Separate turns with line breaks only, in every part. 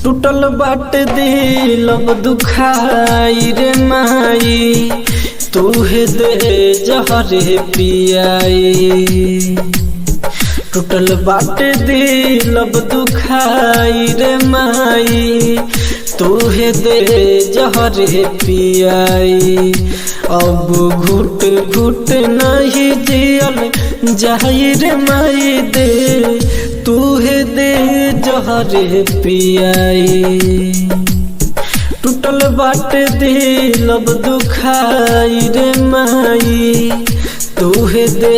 टूटल बाट दिल अब दुखाई रे माई, तूहे दे जहरे पियाई। टूटल बाट दिल अब दुखाई रे माई, तूहे दे जहरे पियाई। अब घुट घुट नहीं जियल जाई रे माई, दे तूहे दे जहरे पियाई। टूटल बाट दिल अब दुखाई रे माई, तूहे दे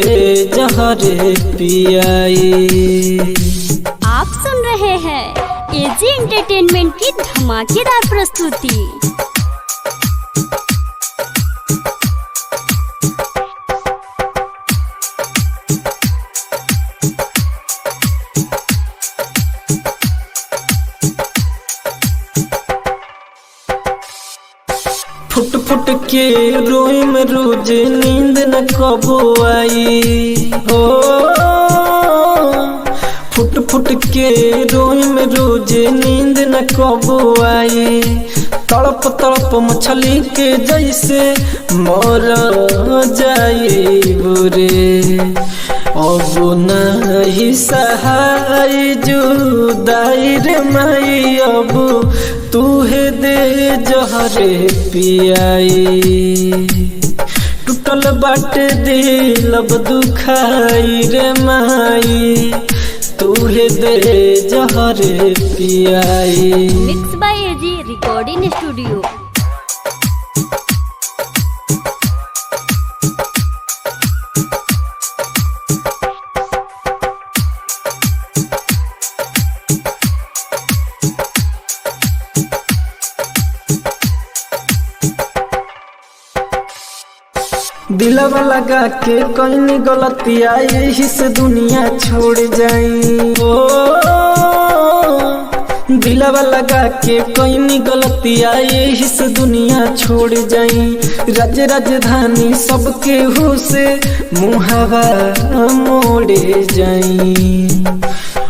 जहरे पियाई।
आप सुन रहे हैं एजी एंटरटेनमेंट की धमाकेदार प्रस्तुति।
फुट फुट के रोई में रोज नींद न कबो आई हो। फुट फुट के रोई में रोज नींद न कबो आई। तड़प तड़प मछली के जैसे मर जाई बुरे, अब नहीं सहाय जुदाई रे माई, अब तूहे दे जहरे पियाई। टूटल बाट दिल अब दुखाई रे माई, तूहे दे जहरे पियाई।
Mix by AG recording studio.
दिलवा लगा के कहीं गलतिया यही से दुनिया छोड़ जाई ओ। दिलवा लगा के कहीं गलतिया यही से दुनिया छोड़ जाई। राज राजधानी सबके हो से मुहावा मोड़े जाई।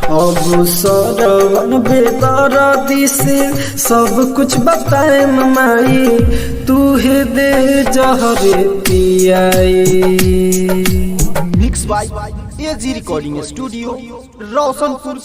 अब सरवन बेदर्दी से सब कुछ बताए माई, तूहे दे जहरे पियाई।
Mix by AG recording studio, Roshanpur.